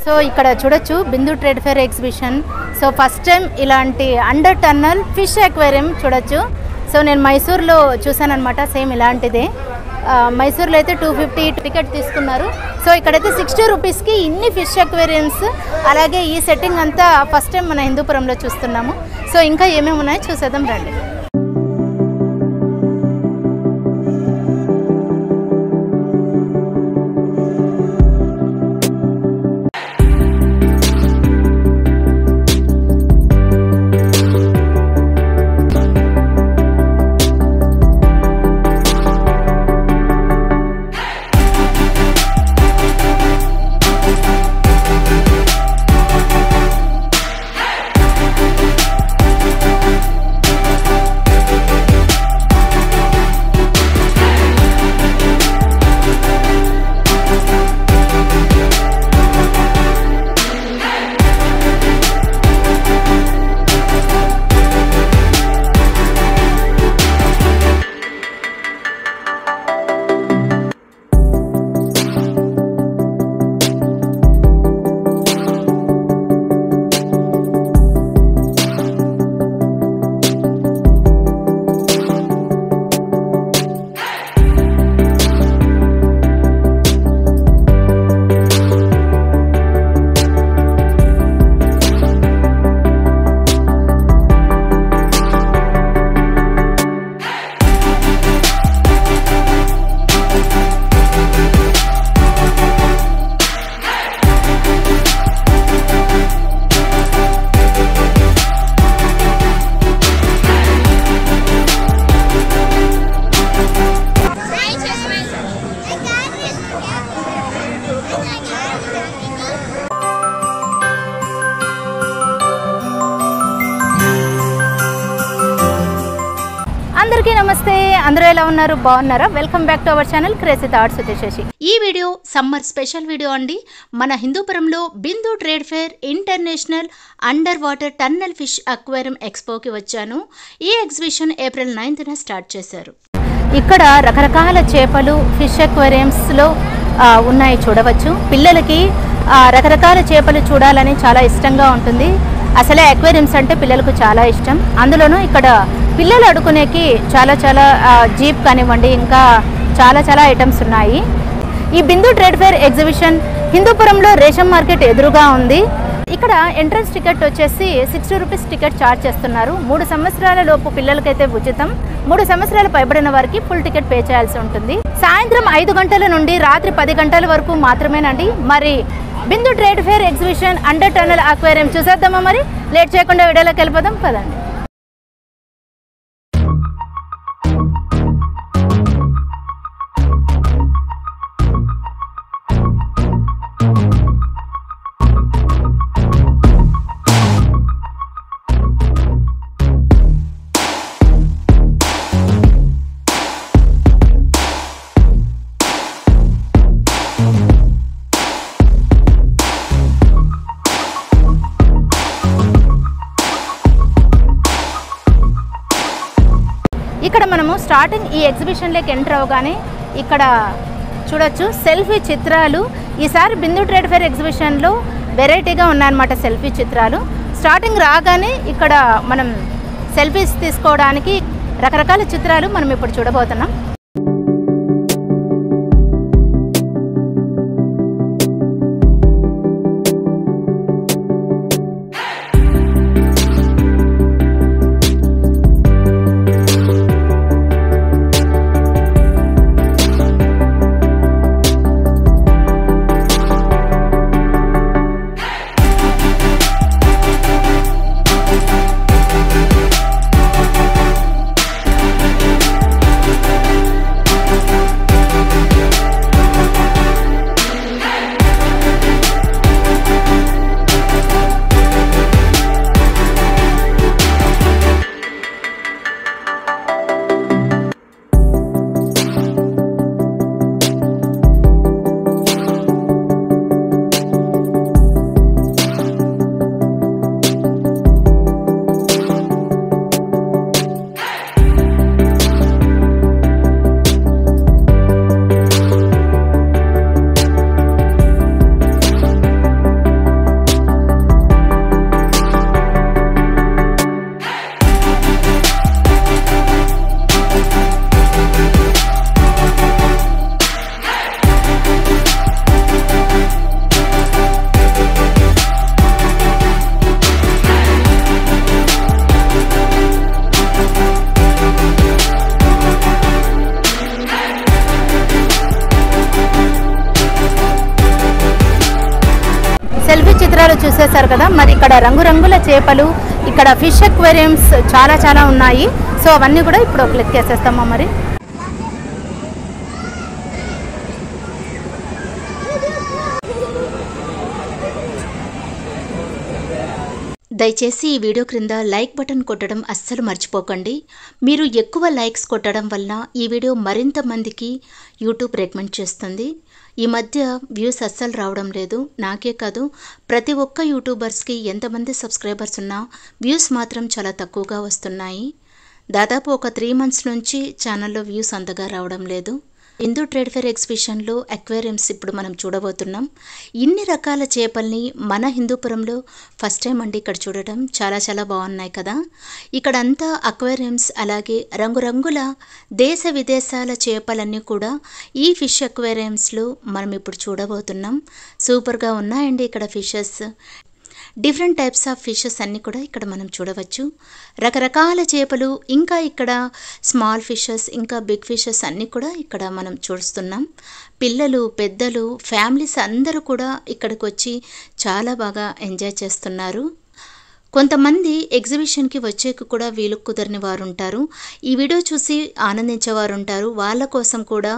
So ఇక్కడ చూడొచ్చు Bindu trade fair exhibition. So first time ఇలాంటి అండర్ టన్నల్ ఫిష్ అక్వేరియం చూడొచ్చు. సో నేను మైసూర్లో చూసాను అనమాట, సేమ్ ఇలాంటిదే. మైసూర్లో అయితే 250 టికెట్ తీసుకున్నారు. సో ఇక్కడైతే 60 రూపీస్కి ఇన్ని ఫిష్ అక్వేరియమ్స్, అలాగే ఈ సెట్టింగ్ అంతా ఫస్ట్ టైం మన హిందూపురంలో చూస్తున్నాము. సో ఇంకా ఏమేమి ఉన్నాయో చూసేద్దాం రండి. అందరికీ నమస్తే, అందరూ ఎలా ఉన్నారు? బాగున్నారా? Welcome back to our channel crazy thoughts with Sasi. ఈ వీడియో సమ్మర్ స్పెషల్ వీడియో అండి. మన హిందూపురంలో Bindu trade fair international under water tunnel fish aquarium ఎక్స్పోకి వచ్చాను. ఈ ఎగ్జిబిషన్ ఏప్రిల్ 9న స్టార్ట్ చేశారు. ఇక్కడ రకరకాల చేపలు ఫిష్ అక్వేరియంస్లో ఉన్నాయి, చూడవచ్చు. పిల్లలకి రకరకాల చేపలు చూడాలని చాలా ఇష్టంగా ఉంటుంది. అసలే అక్వేరియంస్ అంటే పిల్లలకు చాలా ఇష్టం. అందులోనూ ఇక్కడ పిల్లలు ఆడుకునేకి చాలా జీప్ కానివ్వండి, ఇంకా చాలా ఐటమ్స్ ఉన్నాయి. ఈ బిందు ట్రేడ్ ఫేర్ ఎగ్జిబిషన్ హిందూపురంలో రేషన్ మార్కెట్ ఎదురుగా ఉంది. ఇక్కడ ఎంట్రన్స్ టికెట్ వచ్చేసి 60 రూపీస్ టికెట్ ఛార్జ్ చేస్తున్నారు. 3 సంవత్సరాల లోపు పిల్లలకైతే ఉచితం, 3 సంవత్సరాలు పైబడిన వారికి ఫుల్ టికెట్ పే చేయాల్సి ఉంటుంది. సాయంత్రం 5 గంటల నుండి రాత్రి 10 గంటల వరకు మాత్రమేనండి. మరి Bindu trade fair exhibition under tunnel aquarium చూసేద్దామా? మరి లేట్ చేయకుండా వీడియోలోకి వెళ్ళిపోదాం పదండి. ఇక్కడ మనము స్టార్టింగ్ ఈ ఎగ్జిబిషన్లోకి ఎంటర్ అవగానే ఇక్కడ చూడొచ్చు సెల్ఫీ చిత్రాలు. ఈసారి బిందు ట్రేడ్ ఫేర్ ఎగ్జిబిషన్లో వెరైటీగా ఉన్నాయన్నమాట సెల్ఫీ చిత్రాలు. స్టార్టింగ్ రాగానే ఇక్కడ మనం సెల్ఫీస్ తీసుకోవడానికి రకరకాల చిత్రాలు మనం ఇప్పుడు చూడబోతున్నాం. సెల్ఫీ చిత్రాలు చూసేశారు కదా. మరి ఇక్కడ రంగురంగుల చేపలు, ఇక్కడ ఫిష్ అక్వేరియంస్ చాలా ఉన్నాయి. సో అవన్నీ కూడా ఇప్పుడు క్లిక్ చేసేస్తామా. మరి దయచేసి ఈ వీడియో క్రింద లైక్ బటన్ కొట్టడం అస్సలు మర్చిపోకండి. మీరు ఎక్కువ లైక్స్ కొట్టడం వల్ల ఈ వీడియో మరింత మందికి యూట్యూబ్ రికమెండ్ చేస్తుంది. ఈ మధ్య వ్యూస్ అస్సలు రావడం లేదు. నాకే కాదు, ప్రతి ఒక్క యూట్యూబర్స్కి ఎంతమంది సబ్స్క్రైబర్స్ ఉన్నా వ్యూస్ మాత్రం చాలా తక్కువగా వస్తున్నాయి. దాదాపు ఒక 3 months నుంచి ఛానల్లో వ్యూస్ అంతగా రావడం లేదు. హిందూ ట్రేడ్ ఫేర్ ఎగ్జిబిషన్లో అక్వేరియంస్ ఇప్పుడు మనం చూడబోతున్నాం. ఇన్ని రకాల చేపల్ని మన హిందూపురంలో ఫస్ట్ టైం అండి ఇక్కడ చూడటం. చాలా బాగున్నాయి కదా. ఇక్కడంతా అక్వేరియంస్, అలాగే రంగురంగుల దేశ విదేశాల చేపలన్నీ కూడా ఈ ఫిష్ అక్వేరియంస్లో మనం ఇప్పుడు చూడబోతున్నాం. సూపర్గా ఉన్నాయండి ఇక్కడ fishes. Different types of fishes అన్నీ కూడా ఇక్కడ మనం చూడవచ్చు. రకరకాల చేపలు, ఇంకా ఇక్కడ స్మాల్ ఫిషెస్, ఇంకా బిగ్ ఫిషెస్ అన్నీ కూడా ఇక్కడ మనం చూస్తున్నాం. పిల్లలు, పెద్దలు, ఫ్యామిలీస్ అందరూ కూడా ఇక్కడికి వచ్చి చాలా బాగా ఎంజాయ్ చేస్తున్నారు. కొంతమంది ఎగ్జిబిషన్కి వచ్చేకి కూడా వీలు కుదరని వారు ఉంటారు. ఈ వీడియో చూసి ఆనందించేవారు ఉంటారు. వాళ్ళ కోసం కూడా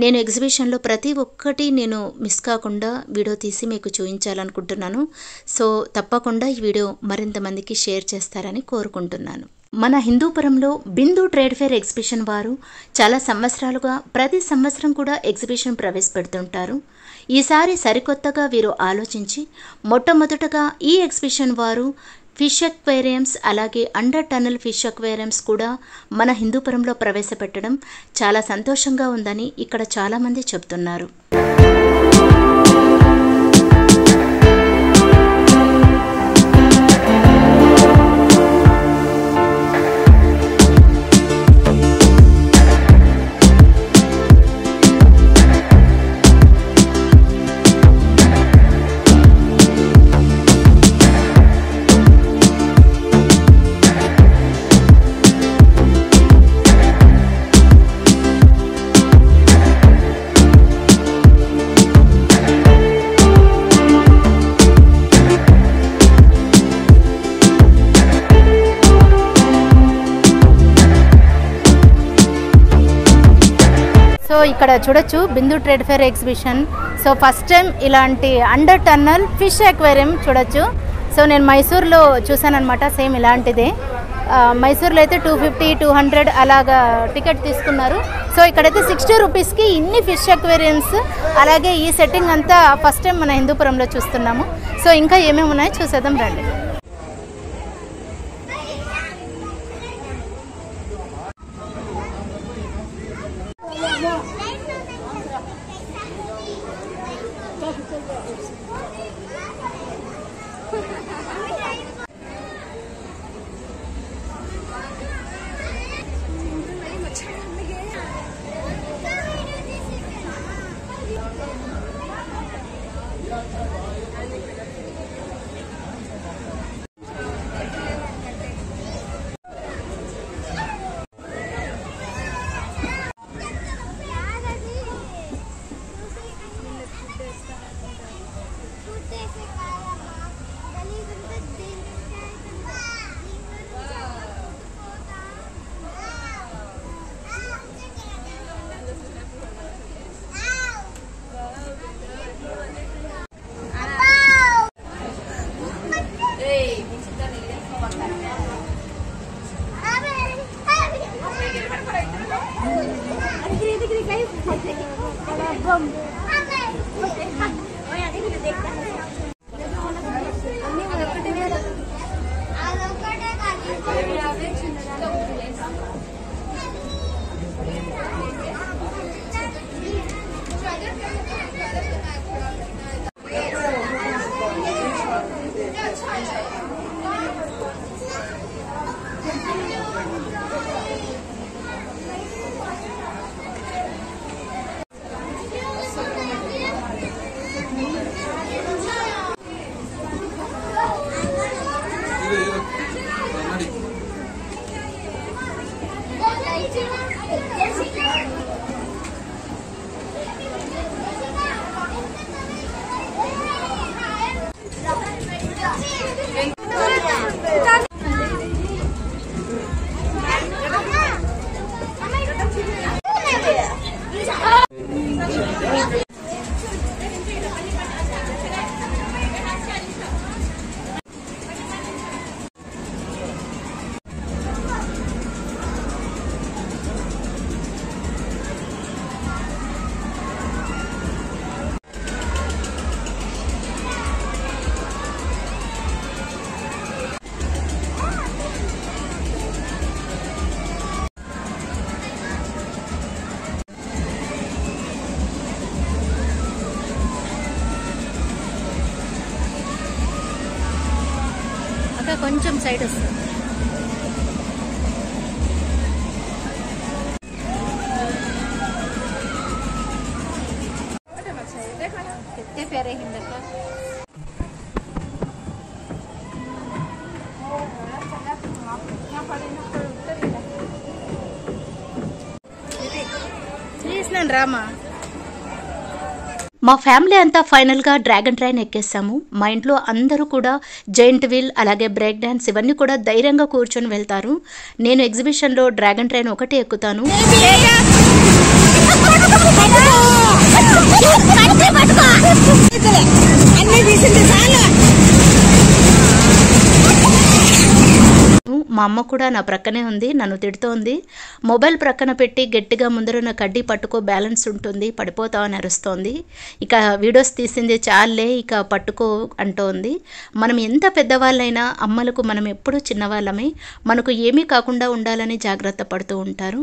నేను ఎగ్జిబిషన్లో ప్రతి ఒక్కటి నేను మిస్ కాకుండా వీడియో తీసి మీకు చూపించాలనుకుంటున్నాను. సో తప్పకుండా ఈ వీడియో మరింత మందికి షేర్ చేస్తారని కోరుకుంటున్నాను. మన హిందూపురంలో బిందు ట్రేడ్ ఫేర్ ఎగ్జిబిషన్ వారు చాలా సంవత్సరాలుగా ప్రతి సంవత్సరం కూడా ఎగ్జిబిషన్ ప్రవేశపెడుతుంటారు. ఈసారి సరికొత్తగా వీరు ఆలోచించి మొట్టమొదటగా ఈ ఎగ్జిబిషన్ వారు ఫిష్ అక్వేరియంస్, అలాగే అండర్ టనల్ ఫిష్ అక్వేరియంస్ కూడా మన హిందూపురంలో ప్రవేశపెట్టడం చాలా సంతోషంగా ఉందని ఇక్కడ చాలామంది చెప్తున్నారు. సో ఇక్కడ చూడొచ్చు Bindu trade fair exhibition. So first time ఇలాంటి అండర్ టన్నల్ ఫిష్ అక్వేరియం చూడొచ్చు. సో నేను మైసూర్లో చూసానమాట, సేమ్ ఇలాంటిదే. మైసూర్లో అయితే 250, 200 అలాగా టికెట్ తీసుకున్నారు. సో ఇక్కడైతే 60 రూపీస్కి ఇన్ని ఫిష్ అక్వేరియన్స్, అలాగే ఈ సెట్టింగ్ అంతా ఫస్ట్ టైం మన హిందూపురంలో చూస్తున్నాము. సో ఇంకా ఏమేమి ఉన్నాయో చూసేద్దాం రండి. ఇంకా కొంచెం సైడ్ వస్తుంది. प्यारे हिंदर का రామా. మా ఫ్యామిలీ అంతా ఫైనల్గా డ్రాగన్ ట్రైన్ ఎక్కేసాము. మా ఇంట్లో అందరూ కూడా జైంట్ వీల్ అలాగే బ్రేక్ డాన్స్ ఇవన్నీ కూడా ధైర్యంగా కూర్చొని వెళ్తారు. నేను ఎగ్జిబిషన్లో డ్రాగన్ ట్రైన్ ఒకటే ఎక్కుతాను. మా అమ్మ కూడా నా ప్రక్కనే ఉంది, నన్ను తిడుతోంది. మొబైల్ ప్రక్కన పెట్టి గట్టిగా ముందరున్న కడ్డీ పట్టుకో, బ్యాలెన్స్ ఉంటుంది, పడిపోతావు అని అరుస్తోంది. ఇక వీడియోస్ తీసింది చాలే, ఇక పట్టుకో అంటోంది. మనం ఎంత పెద్దవాళ్ళైనా అమ్మలకు మనం ఎప్పుడూ చిన్నవాళ్ళమే. మనకు ఏమీ కాకుండా ఉండాలని జాగ్రత్త పడుతూ ఉంటారు.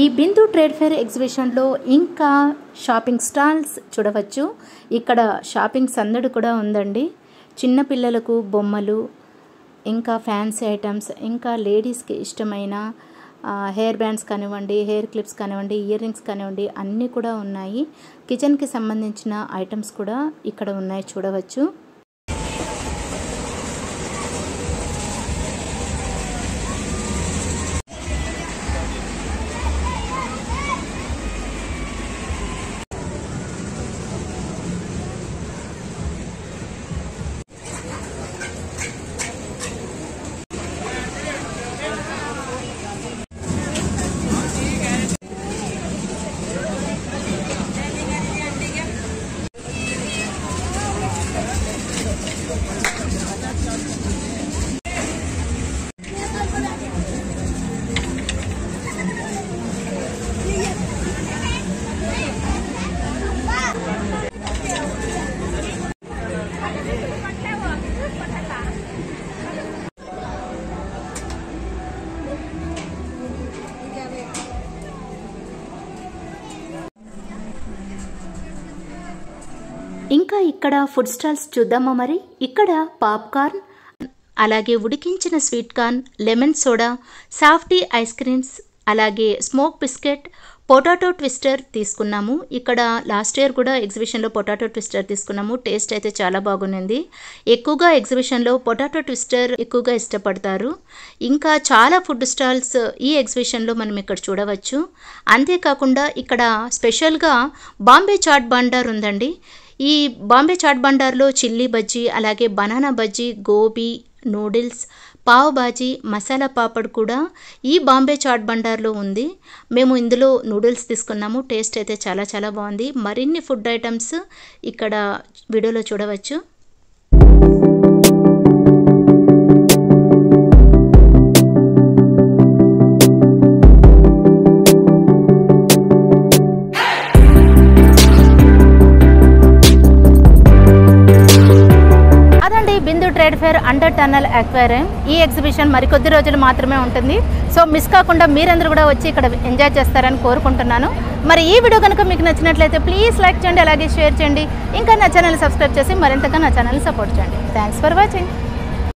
ఈ బిందు ట్రేడ్ ఫేర్ ఎగ్జిబిషన్లో ఇంకా షాపింగ్ స్టాల్స్ చూడవచ్చు. ఇక్కడ షాపింగ్ సందడి కూడా ఉందండి. చిన్నపిల్లలకు బొమ్మలు, ఇంకా ఫ్యాన్సీ ఐటమ్స్, ఇంకా లేడీస్కి ఇష్టమైన హెయిర్ బ్యాండ్స్ కానివ్వండి, హెయిర్ క్లిప్స్ కానివ్వండి, ఇయర్ రింగ్స్ కానివ్వండి, అన్నీ కూడా ఉన్నాయి. కిచెన్కి సంబంధించిన ఐటమ్స్ కూడా ఇక్కడ ఉన్నాయి చూడవచ్చు. ఇంకా ఇక్కడ ఫుడ్ స్టాల్స్ చూద్దామా మరి. ఇక్కడ పాప్కార్న్, అలాగే ఉడికించిన sweet corn, lemon soda, softy ice creams, అలాగే స్మోక్ బిస్కెట్, పొటాటో ట్విస్టర్ తీసుకున్నాము. ఇక్కడ లాస్ట్ ఇయర్ కూడా ఎగ్జిబిషన్లో పొటాటో ట్విస్టర్ తీసుకున్నాము. టేస్ట్ అయితే చాలా బాగుంది. ఎక్కువగా ఎగ్జిబిషన్లో పొటాటో ట్విస్టర్ ఎక్కువగా ఇష్టపడతారు. ఇంకా చాలా ఫుడ్ స్టాల్స్ ఈ ఎగ్జిబిషన్లో మనం ఇక్కడ చూడవచ్చు. అంతేకాకుండా ఇక్కడ స్పెషల్గా బాంబే చాట్ బండార్ ఉందండి. ఈ బాంబే చాట్ బండార్లో చిల్లీ బజ్జీ, అలాగే బనానా బజ్జీ, గోబీ, నూడిల్స్, పావ్ బాజీ, మసాలా పాపడ్ కూడా ఈ బాంబే చాట్ బండార్లో ఉంది. మేము ఇందులో నూడిల్స్ తీసుకున్నాము. టేస్ట్ అయితే చాలా చాలా బాగుంది. మరిన్ని ఫుడ్ ఐటమ్స్ ఇక్కడ వీడియోలో చూడవచ్చు. Bindu trade fair under tunnel aquarium ఈ ఎగ్జిబిషన్ మరికొద్ది రోజులు మాత్రమే ఉంటుంది. సో మిస్ కాకుండా మీరందరూ కూడా వచ్చి ఇక్కడ ఎంజాయ్ చేస్తారని కోరుకుంటున్నాను. మరి ఈ వీడియో కనుక మీకు నచ్చినట్లయితే ప్లీజ్ లైక్ చేయండి, అలాగే షేర్ చేయండి. ఇంకా నా ఛానల్ సబ్స్క్రైబ్ చేసి మరింతగా నా ఛానల్ని సపోర్ట్ చేయండి. Thanks for watching.